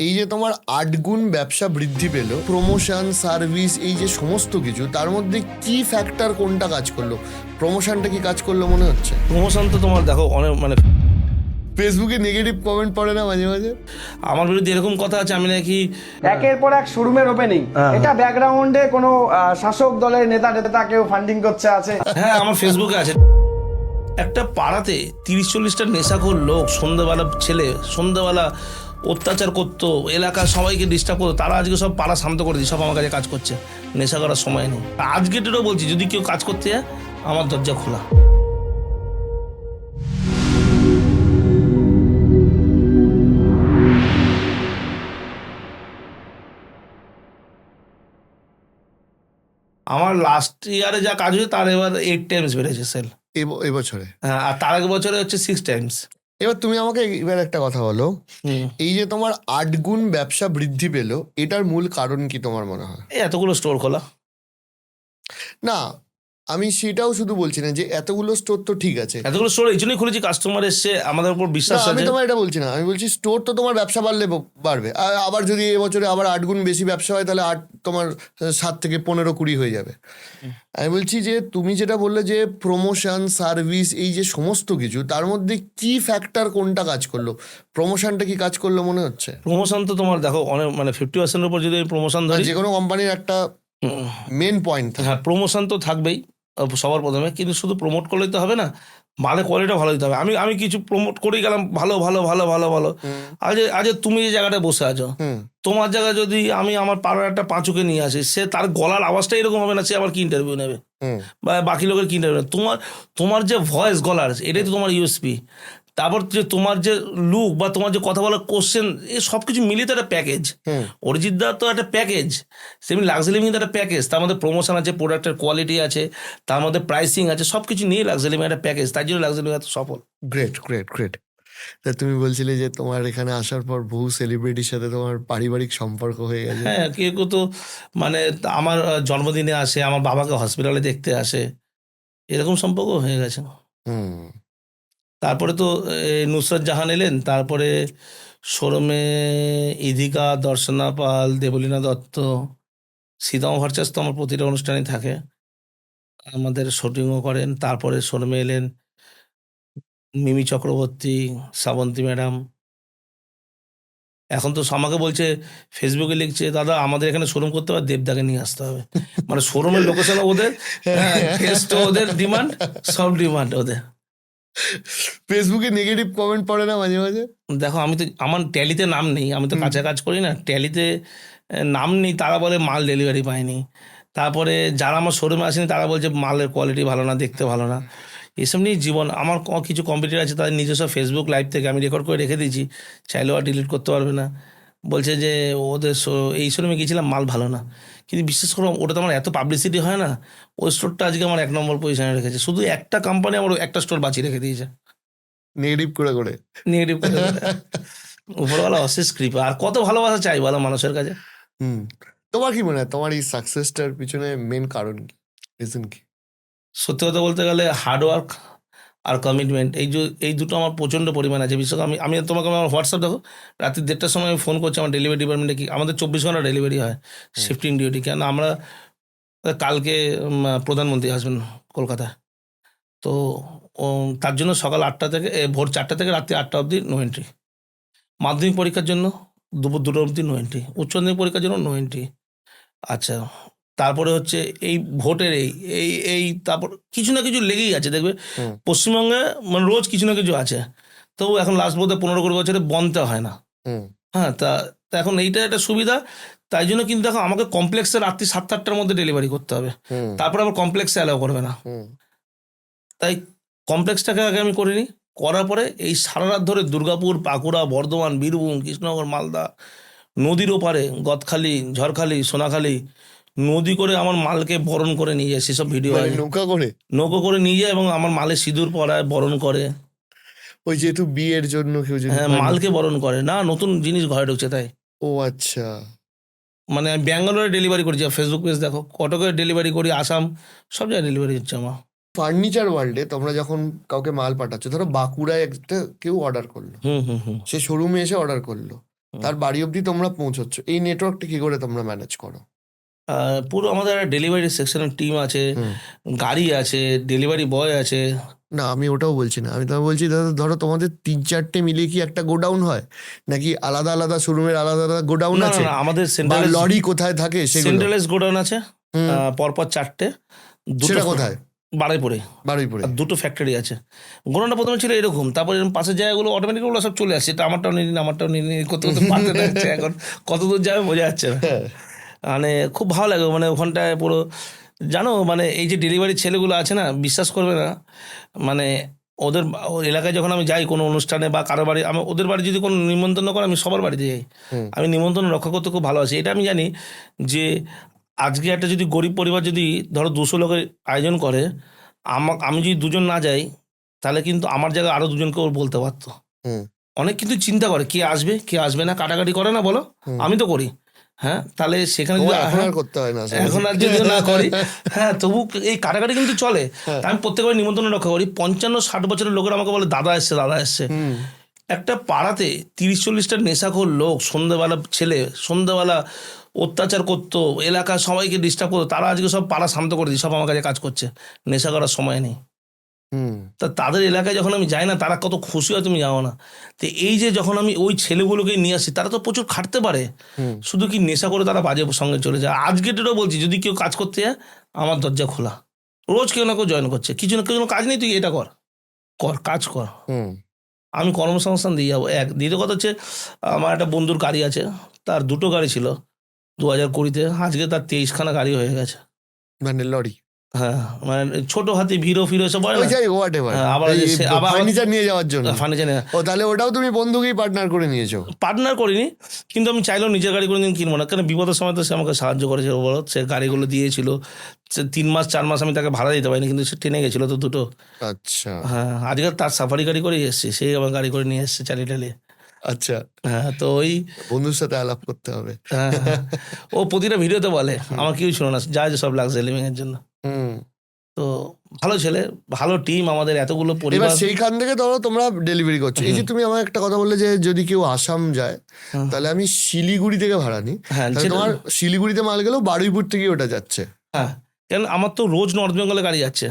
এই যে তোমার ৮ গুণ ব্যবসা বৃদ্ধি পেল, প্রমোশন, সার্ভিস, এই যে সমস্ত কিছু, তার মধ্যে কি ফ্যাক্টর কোনটা কাজ করলো? প্রমোশনটা কি কাজ করলো মনে হচ্ছে? প্রমোশন তো তোমার দেখো অনেক ফেসবুকে নেগেটিভ কমেন্ট পড়ে না মাঝে মাঝে? আমার বিরুদ্ধে এরকম কথা আছে আমি নাকি একের পর এক শোরুমের ওপেনিং, এটা ব্যাকগ্রাউন্ডে কোনো শাসক দলের নেতা কেউ ফান্ডিং করছে আছে। হ্যাঁ আমার ফেসবুকে আছে। একটা পাড়াতে ৩০-৪০টা নেশাখোর লোক সন্ধ্যাবেলা অত্যাচার করতো, এলাকার সবাইকে ডিস্টার্ব করতো, তারা আজকে সব পাড়া শান্ত করে দিই, সব আমার কাছে কাজ করছে, নেশা করার সময় নেই। আজকে এটাও বলছি, যদি কেউ কাজ করতে যায় আমার দরজা খোলা। আমার লাস্ট ইয়ারে যা কাজ হয়েছে তার এবার 8 টাইমস বেড়েছে সেল। এবছরে? হ্যাঁ, আর তার আগের বছরে হচ্ছে 6 টাইমস। এবার তুমি আমাকে এবার একটা কথা বলো, এই যে তোমার ৮ গুণ ব্যবসা বৃদ্ধি পেল, এটার মূল কারণ কি তোমার মনে হয়? এই এতগুলো স্টোর খোলা। না, আমি সেটাও শুধু বলছি না যে এতগুলো স্টোর তো ঠিক আছে, এতগুলো স্টোর এই জন্যই খুলেছি, কাস্টমার এসছে, আমাদের উপর বিশ্বাস আমি আছে। তোমার এটা বলছি না, আমি বলছি স্টোর তো তোমার ব্যবসা বাড়বে, আর আবার যদি এবছরে আবার ৮ গুণ বেশি ব্যবসা হয়, তাহলে তোমার 7 থেকে 15-20 হয়ে যাবে। আমি বলছি যে তুমি যেটা বললে যে প্রমোশন, সার্ভিস, এই যে সমস্ত কিছু, তার মধ্যে কি ফ্যাক্টর কোনটা কাজ করলো? প্রমোশনটা কি কাজ করলো মনে হচ্ছে? প্রমোশন তো তোমার দেখো অনেক 50%-এর উপর যদি প্রমোশন ধরি, যে কোনো কোম্পানির একটা মেন পয়েন্ট। হ্যাঁ প্রমোশন তো থাকবেই সবার প্রথমে, কিন্তু শুধু প্রমোট করলেই তো হবে না, মালের কোয়ালিটিটা ভালো দিতে হবে। আমি কিছু প্রমোট করেই গেলাম, ভালো ভালো ভালো ভালো ভালো, আজ তুমি যে জায়গাটায় বসে আছো, তোমার জায়গায় যদি আমি আমার পাড়ার একটা পাঁচুকে নিয়ে আসি, সে তার গলার আওয়াজটা এরকম হবে না, সে আবার কি ইন্টারভিউ নেবে, বা বাকি লোকের কি ইন্টারভিউ নেবে? তোমার যে ভয়েস, গলার, এটাই তো তোমার ইউএসপি। তারপর যে তোমার যে লুক বা তোমার যে কথা বলার কোশ্চেন, এই সব কিছু মিলিয়ে তো একটা প্যাকেজ। অরিজিৎ দা তো একটা প্যাকেজ, সেমনি লাক্সারি লিভিং একটা প্যাকেজ, তার মধ্যে প্রমোশন আছে, প্রোডাক্টের কোয়ালিটি আছে, তার মধ্যে প্রাইসিং আছে, সব কিছু নিয়ে লাক্সারি লিভিং একটা প্যাকেজ, তাই জন্য লাক্সারি লিভিং এত সফল। Great great great. তা তুমি বলছিলে যে তোমার এখানে আসার পর বহু সেলিব্রিটির সাথে তোমার পারিবারিক সম্পর্ক হয়ে গেছে। হ্যাঁ, কেউ কেউ তো মানে আমার জন্মদিনে আসে, আমার বাবাকে হসপিটালে দেখতে আসে, এরকম সম্পর্ক হয়ে গেছে। হুম। তারপরে তো নুসরাত জাহান এলেন, তারপরে শোরুমে ইধিকা, দর্শনা পাল, দেবলীনা দত্ত, সীতাম ভট্টাচার্য তো আমার প্রতিটা অনুষ্ঠানে থাকে, আমাদের শুটিংও করেন। তারপরে শোরুমে এলেন মিমি চক্রবর্তী, শ্রাবন্তী ম্যাডাম। এখন তো আমাকে বলছে, ফেসবুকে লিখছে, দাদা আমাদের এখানে শোরুম করতে হবে, দেবদাকে নিয়ে আসতে হবে। মানে শোরুমের লোকেশন ওদের, হ্যাঁ টেস্টও ওদের, ডিমান্ড, সব ডিমান্ড ওদের। ফেসবুকে নেগেটিভ কমেন্ট পড়ে না মাঝে মাঝে? দেখো আমি তো, আমার ট্যালিতে নাম নেই, আমি তো কাছে কাজ করি না, ট্যালিতে নাম নেই, তারা বলে মাল ডেলিভারি পায়নি। তারপরে যারা আমার শোরুমে আসেনি তারা বলছে মালের কোয়ালিটি ভালো না, দেখতে ভালো না। এসব নিয়ে জীবন। আমার কিছু কম্পিটিটর আছে, তাদের নিজস্ব ফেসবুক লাইভ থেকে আমি রেকর্ড করে রেখে দিয়েছি, চাইলেও আর ডিলিট করতে পারবে না। বলছে যে ওদের এই শোরুমে গিয়েছিলাম, মাল ভালো না, কিন্তু বিশ্বাস করো ওটা তো আমার এত পাবলিসিটি হয় না, ওই স্টোরটা আজকে আমার 1 নম্বর পজিশনে রেখেছে। শুধু একটা কোম্পানি আমার একটা স্টোর বাঁচিয়ে রেখে দিয়েছে, নেগেটিভ করে। নেগেটিভ করে। উপরওয়ালা অশেষ কৃপা, আর কত ভালোবাসা চাই বলো মানুষের কাছে। তোমার কি মনে হয় তোমার এই সাকসেসটার পিছনে মেন কারণ কি, রিজন কি? সত্যি কথা বলতে গেলে হার্ডওয়ার্ক আর কমিটমেন্ট, এই দুটো আমার প্রচণ্ড পরিমাণ আছে। বিশেষ করে আমি তোমাকে আমার হোয়াটসঅ্যাপ দেখো, রাত্রি 1:30টার সময় আমি ফোন করছি আমার ডেলিভারি ডিপার্টমেন্টে, কি আমাদের 24 ঘন্টা ডেলিভারি হয়, শিফটিং ডিউটি। কেন আমরা কালকে প্রধানমন্ত্রী আসবেন কলকাতায়, তো তার জন্য সকাল 8টা থেকে ভোর 4টা থেকে রাত্রি 8টা অবধি নো এন্ট্রি। মাধ্যমিক পরীক্ষার জন্য দুপুর 2টা অবধি নো এন্ট্রি, উচ্চ মাধ্যমিক পরীক্ষার জন্য নো এন্ট্রি। আচ্ছা, তারপরে হচ্ছে এই ভোটের এই তারপর কিছু না কিছু লেগেই আছে, দেখবে পশ্চিমবঙ্গে মানে রোজ কিছু না কিছু আছে। তো এখন লাস্ট বোধহয় 15-20 বছরে বনতে হয় না। হ্যাঁ, তা এখন এইটা একটা সুবিধা। তাই জন্য কিন্তু দেখো আমাকে কমপ্লেক্সে রাত্রি 7-8টার মধ্যে ডেলিভারি করতে হবে, তারপর আবার কমপ্লেক্সে অ্যালাউ করবে না। তাই কমপ্লেক্সটাকে আগে আমি করিনি, করার পরে এই সারা রাত ধরে দুর্গাপুর, বাঁকুড়া, বর্ধমান, বীরভূম, কৃষ্ণনগর, মালদা, নদীর ওপারে গদখালি, ঝড়খালি, সোনাখালি নদী করে আমার মালকে বরণ করে নিয়ে যায়, সেসব ভিডিও আছে। নৌকো করে নিয়ে যায় এবং আমার মালে সিঁদুর পরায়, বরণ করে। ওই যেহেতু বিয়ের জন্য কেউ যদি, হ্যাঁ, মালকে বরণ করে না, নতুন জিনিস ঘরে ঢুকছে তাই। ও আচ্ছা। মানে আমি ব্যাঙ্গালোরে ডেলিভারি করেছি, ফেসবুক পেজ দেখো, কটকে ডেলিভারি করি, আসাম, সব জায়গায় ডেলিভারি হচ্ছে আমার। ফার্নিচার ওয়ার্ল্ডে তোমরা যখন কাউকে মাল পাঠাচ্ছ, ধরো বাঁকুড়ায় একটা কেউ অর্ডার করলো, সে শোরুমে এসে অর্ডার করলো, তার বাড়ি অবধি তোমরা পৌঁছচ্ছ, এই নেটওয়ার্কটা কি করে তোমরা ম্যানেজ করো? পুরো আমাদের ডেলিভারি সেকশনের টিম আছে, হুম। গাড়ি আছে, ডেলিভারি বয় আছে। না, আমি ওটাও বলছি না, আমি তোমায় বলছি দাদা, ধরো তোমাদের 3-4টে মিলিয়ে কি একটা গোডাউন হয়, নাকি আলাদা আলাদা শোরুমের আলাদা আলাদা গোডাউন না না আছে, না, আমাদের বা সেন্ট্রালাইজ লরি কোথায় থাকে সেগুলো? সেন্ট্রালাইজ গোডাউন আছে, হুম। পরপর 4টে। দুটো সেটা কোথায়? বারুইপুরে। বারুইপুরে। আর 2টো ফ্যাক্টরি আছে। গোডাউনটা প্রথমে ছিল এরকম, তারপরে এরকম পাশের জায়গাগুলো অটোমেটিক ওগুলো সব চলে আসছে, এটা আমারটাও নিয়ে নিন, আমারটাও নিয়ে নিন করতে করতে পারতে থাকছে। এখন কত দূর যাবে বোঝা যাচ্ছে না। হ্যাঁ। মানে খুব ভালো লাগে, মানে ওখানটায় পুরো, জানো মানে এই যে ডেলিভারি ছেলেগুলো আছে না, বিশ্বাস করবে না, মানে ওদের ওর এলাকায় যখন আমি যাই কোনো অনুষ্ঠানে বা কারো বাড়ি, আমি ওদের বাড়ি যদি কোনো নিমন্ত্রণ করে, আমি সবার বাড়িতে যাই। হুম। আমি নিমন্ত্রণ রক্ষা করতে খুব ভালোবাসি। এটা আমি জানি যে আজকে একটা যদি গরিব পরিবার যদি ধরো 200 লোকের আয়োজন করে, আমি যদি 2জন না যাই, তাহলে কিন্তু আমার জায়গায় আরও 2জনকে ওর বলতে পারতো। হুম। অনেক কিন্তু চিন্তা করে কে আসবে কে আসবে না, কাটাকাটি করে না বলো, আমি তো করি। হ্যাঁ, তাহলে সেখানে ও, যদি এখন আর করতে হয় না আসলে। এখন আর যদিও না করি, হ্যাঁ তবু এই কাটাকাটি কিন্তু চলে। হ্যাঁ। তা আমি প্রত্যেকবার নিমন্ত্রণ রক্ষা করি। 55-60 বছরের লোকেরা আমাকে বলে দাদা এসছে দাদা এসছে। হুম। একটা পাড়াতে 30-40টা নেশাখোর লোক, সন্ধ্যেবেলা ছেলে, সন্ধ্যেবেলা অত্যাচার করতো, এলাকা সবাইকে ডিস্টার্ব করতো, তারা আজকে সব পাড়া শান্ত করে দিই, সব আমার কাছে কাজ করছে, নেশা করার সময় নেই। হুম। তা তাদের এলাকায় যখন আমি যাই না, তারা কত খুশি হয় তুমি জানো না। তো এই যে যখন আমি ওই ছেলেগুলোকে নিয়ে আসি, তারা তো প্রচুর খাটতে পারে, হুম। শুধু কি নেশা করে তারা বাজে সঙ্গে চলে যায়। আজকে ডেটেও বলছি, যদি কেউ কাজ করতে যায়, আমার দরজা খোলা, রোজ কেউ না কেউ জয়েন করছে, কিছু না কেউ কাজ নেই, তুই এটা কর, কর কাজ কর, হুম। আমি কর্মসংস্থান দিয়ে যাবো। দ্বিতীয় কথা হচ্ছে, আমার একটা বন্ধুর গাড়ি আছে, তার 2টো গাড়ি ছিল 2020-তে, আজকে তার 23খানা গাড়ি হয়ে গেছে। মানে লরি, হ্যাঁ, মানে ছোট হাতি ভিরো ফিরো সব হয় ওই না। যাই হোয়াট এভার, হ্যাঁ, আবার আবার ফার্নিচার নিয়ে যাওয়ার জন্য। ফার্নিচার ও, তাহলে ওটাও তুমি বন্ধুকেই পার্টনার করে নিয়েছো? পার্টনার করিনি, কিন্তু আমি চাইলেও নিজের গাড়ি কোনোদিন কিনবো না, কারণ বিপদের সময় তো সে আমাকে সাহায্য করেছে, বলো, সে গাড়িগুলো দিয়েছিল। সে 3 মাস 4 মাস আমি তাকে ভাড়া দিতে পারিনি, কিন্তু সে টেনে গেছিলো তো 2টো। আচ্ছা। হ্যাঁ, আজকাল তার সাফারি গাড়ি করেই এসছে, সেই আমার গাড়ি করে নিয়ে এসছে চালিয়ে টালিয়ে। আচ্ছা, হ্যাঁ, তো ওই বন্ধুর সাথে আলাপ করতে হবে। হ্যাঁ, হ্যাঁ। ও প্রতিটা ভিডিওতে বলে আমার কেউ ছিল না, যা যে সব লাগছে লিভিং এর জন্য। হুম। তো ভালো ছেলে, ভালো টিম, আমাদের এতগুলো এবার পরিবার। সেইখান থেকে ধরো তোমরা ডেলিভারি করছো, এই যে তুমি আমার একটা কথা বললে যে যদি কেউ আসাম যায়, হুম। তাহলে আমি শিলিগুড়ি থেকে ভাড়া নিই, হ্যাঁ, তাহলে যেটা- তোমার শিলিগুড়িতে মাল গেলেও বারুইপুর থেকে ওটা যাচ্ছে। হ্যাঁ, কেন আমার তো রোজ নর্থ বেঙ্গলে গাড়ি যাচ্ছে।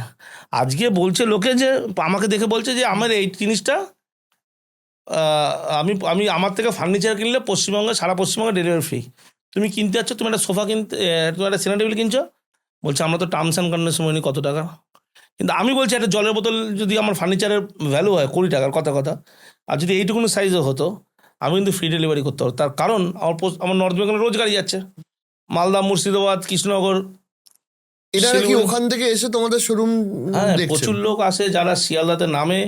আজকে বলছে লোকে যে, আমাকে দেখে বলছে যে আমার এই জিনিসটা, আমি আমি আমার থেকে ফার্নিচার কিনলে পশ্চিমবঙ্গে, সারা পশ্চিমবঙ্গে ডেলিভারি ফ্রি। তুমি কিনতে যাচ্ছ, তুমি একটা সোফা কিনতে, তুমি একটা সেনা টেবিল কিনছো, বলছে আমরা তো টার্মস অ্যান্ড কন্ডিশন নিই কত টাকা। কিন্তু আমি বলছি একটা জলের বোতল যদি আমার ফার্নিচারের ভ্যালু হয় 20 টাকার, কথা, আর যদি এইটুকুনি সাইজও হতো, আমি কিন্তু ফ্রি ডেলিভারি করতে পারবো। তার কারণ আমার নর্থ বেঙ্গলে রোজ গাড়ি যাচ্ছে, মালদা, মুর্শিদাবাদ, কৃষ্ণনগর, এটা নাকি শিলিগুড়ি। ওখান থেকে এসে তোমাদের শোরুম হ্যাঁ, দেখছেন প্রচুর লোক আসে যারা শিয়ালদাতে নামে।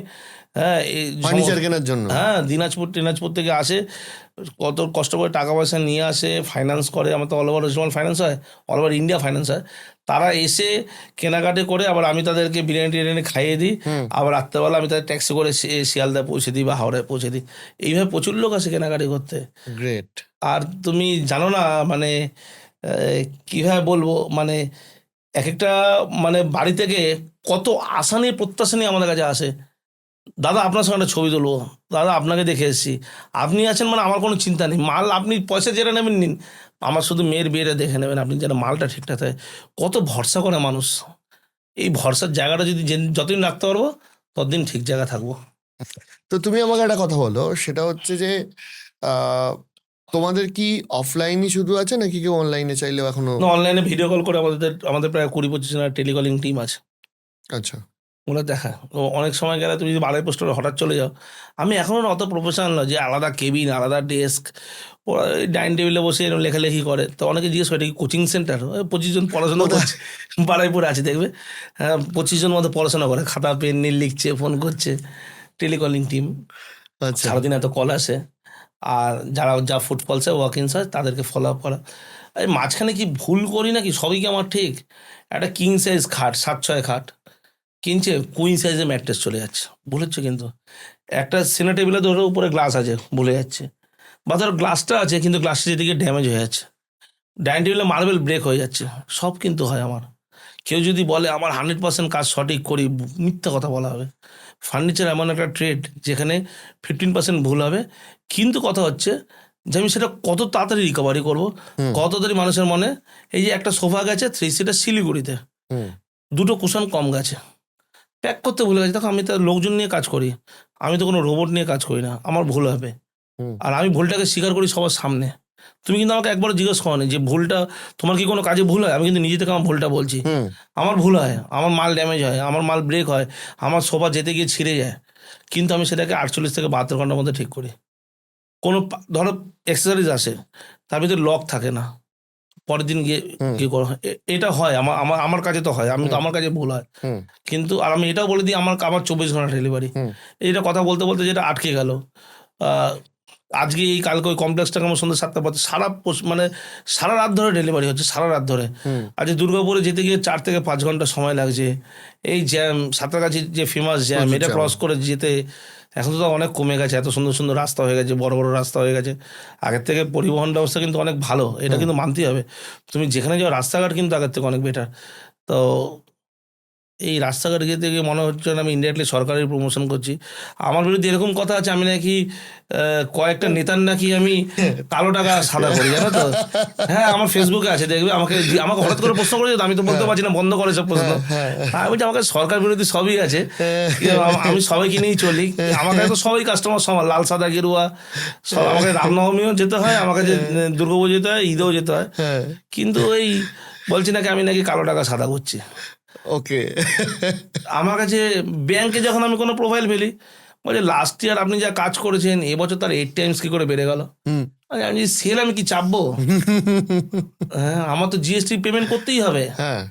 হ্যাঁ, ফার্নিচার কেনার জন্য? হ্যাঁ, দিনাজপুর থেকে আসে, কত কষ্ট করে টাকা পয়সা নিয়ে আসে, ফাইন্যান্স করে, আমার তো all over West Bengal finance হয়, অল ওভার ইন্ডিয়া ফাইন্যান্স হয়। তারা এসে কেনাকাটি করে, আবার আমি তাদেরকে বিরিয়ানি টিরিয়ানি খাইয়ে দিই, আবার রাত্রেবেলা আমি তাদের ট্যাক্সি করে শিয়ালদায় পৌঁছে দিই বা হাওড়ায় পৌঁছে দিই। এইভাবে প্রচুর লোক আসে কেনাকাটি করতে। গ্রেট। আর তুমি জানো না, মানে কীভাবে বলবো, মানে এক একটা, মানে বাড়ি থেকে কত আশা নিয়ে প্রত্যাশা নিয়ে আমাদের কাছে আসে, দাদা আপনার সঙ্গে একটা ছবি তুলবো, দাদা আপনাকে দেখে এসেছি, আপনি আছেন মানে আমার কোনো চিন্তা নেই, মাল আপনি পয়সা যেটা নেবেন নিন, আমার শুধু মেয়ের বিয়েটা দেখে নেবেন, আপনি যেন মালটা ঠিকঠাক থাকে। কত ভরসা করে মানুষ। এই ভরসার জায়গাটা যদি যতদিন রাখতে পারবো, ততদিন ঠিক জায়গা থাকবো। তো তুমি আমাকে একটা কথা বলো, সেটা হচ্ছে যে আহ, তোমাদের কি অফলাইনই শুধু আছে, নাকি কেউ অনলাইনে চাইলেও এখনো? অনলাইনে ভিডিও কল করে আমাদের প্রায় 20-25 জনের টেলিকলিং টিম আছে, আচ্ছা। ওগুলো দেখা। তো অনেক সময় গেলে তুমি যদি বাড়াই পোস্টে হঠাৎ চলে যাও, আমি এখনও অত প্রফেশনাল নয় যে আলাদা কেবিন, আলাদা ডেস্ক, ওরা ডাইনিং টেবিলে বসে এরকম লেখালেখি করে। তো অনেকে জিজ্ঞেস করে এটা কি কোচিং সেন্টার? 25 জন পড়াশোনা করছে, বাড়াইপুরে আছে দেখবে। হ্যাঁ, 25 জন মতো পড়াশোনা করে, খাতা পেন নিয়ে লিখছে, ফোন করছে, টেলিকলিং টিম। আচ্ছা। সারাদিন এত কল আসে, আর যা ফুটফলসে ওয়াকিংস হয় তাদেরকে ফলো আপ করা। এই মাঝখানে কি ভুল করি নাকি, সবই কি আমার ঠিক? একটা কিং সাইজ খাট, 7-6 খাট কিনছে, কুইন সাইজে ম্যাট্রেস চলে যাচ্ছে, ভুল হচ্ছে। কিন্তু একটা সিনা টেবিলে ধরো উপরে গ্লাস আছে, ভুলে যাচ্ছে, বা ধরো গ্লাসটা আছে কিন্তু গ্লাসটা যেদিকে ড্যামেজ হয়ে যাচ্ছে, ডাইনিং টেবিলে মার্বেল ব্রেক হয়ে যাচ্ছে, সব কিন্তু হয় আমার। কেউ যদি বলে আমার 100% কাজ সঠিক করি, মিথ্যা কথা বলা হবে। ফার্নিচার এমন একটা ট্রেড যেখানে 15% ভুল হবে, কিন্তু কথা হচ্ছে যে আমি সেটা কত তাড়াতাড়ি রিকভারি করবো, কত তাড়াতাড়ি মানুষের মনে, এই যে একটা সোফা গেছে 3 সিটার শিলিগুড়িতে, হুম 2টো কুশন কম গেছে, প্যাক করতে ভুলে গেছে। দেখো আমি তো লোকজন নিয়ে কাজ করি, আমি তো কোনো রোবট নিয়ে কাজ করি না, আমার ভুল হবে। হুম আর আমি ভুলটাকে স্বীকার করি সবার সামনে। তুমি কিন্তু আমাকে একবার জিজ্ঞেস করোনি যে ভুলটা তোমার কি কোনো কাজে ভুল হয়, আমি কিন্তু নিজে থেকে আমার ভুলটা বলছি। হুম আমার ভুল হয়, আমার মাল ড্যামেজ হয়, আমার মাল ব্রেক হয়, আমার সোফা যেতে গিয়ে ছিঁড়ে যায়, কিন্তু আমি সেটাকে 48 থেকে 72 ঘন্টার মধ্যে ঠিক করি। কোনো ধরো অ্যাক্সেসরিজ আসে, তার ভিতরে লক থাকে না, পরের দিন গিয়ে হুম কি করা হয়, এটা হয় আমার আমার আমার কাছে তো হয়, আমি তো আমার কাছে ভুল হয়। হুম কিন্তু আর আমি এটাও বলে দিই আমার আমার 24 ঘন্টা ডেলিভারি। হুম এইটা কথা বলতে বলতে যেটা আটকে গেল, আহ, আজকে এই কালকে ওই কমপ্লেক্সটাকে আমার সন্ধ্যে 7টা পথে মানে সারা রাত ধরে ডেলিভারি হচ্ছে, সারা রাত ধরে। হুম আজ দুর্গাপুরে যেতে গিয়ে 4 থেকে 5 ঘন্টা সময় লাগছে। এই জ্যাম, সাঁতরাগাছির যে ফেমাস জ্যাম, প্রচুর এটা জ্যাম। ক্রস করে যেতে এখন তো অনেক কমে গেছে, এত সুন্দর সুন্দর রাস্তা হয়ে গেছে, বড় বড় রাস্তা হয়ে গেছে। আগের থেকে পরিবহন ব্যবস্থা কিন্তু অনেক ভালো, এটা কিন্তু মানতেই হবে। তুমি যেখানে যাও রাস্তাঘাট কিন্তু আগের থেকে অনেক বেটার। তো এই রাস্তাঘাট যেতে গিয়ে মনে হচ্ছে না আমি ইনডাইরেক্টলি সরকারের প্রমোশন করছি। আমার বিরুদ্ধে এরকম কথা আছে আমি নাকি কয়েকটা নেতার নাকি আমি কালো টাকা সাদা করি, জানো তো? হ্যাঁ, আমার ফেসবুকে আছে, দেখবে। আমাকে হঠাৎ করে প্রশ্ন করেছে, আমি তো বলতে পারছি না, বন্ধ করে সব প্রশ্ন। আমি বলছি আমাকে সরকার বিরোধী সবই আছে, কিন্তু আমি সবাইকে নিয়েই চলি। আমাকে তো সবাই কাস্টমার সমান, লাল সাদা গেরুয়া সব। আমাকে রামনবমীও যেতে হয়, আমাকে যে দুর্গাপুজো যেতে হয়, ঈদেও যেতে হয়, হ্যাঁ কিন্তু ওই বলছি নাকি আমি নাকি কালো টাকা সাদা করছি। ওকে আমার কাছে ব্যাংকে যখন আমি কোনো প্রোফাইল ফেলি, বলছে লাস্ট ইয়ার আপনি যা কাজ করেছেন এবছর তার 8 টাইমস কি করে বেড়ে গেল। হুম আমি সেল আমি কি চাপবো? হ্যাঁ, আমার তো জিএসটি পেমেন্ট করতেই হবে। হ্যাঁ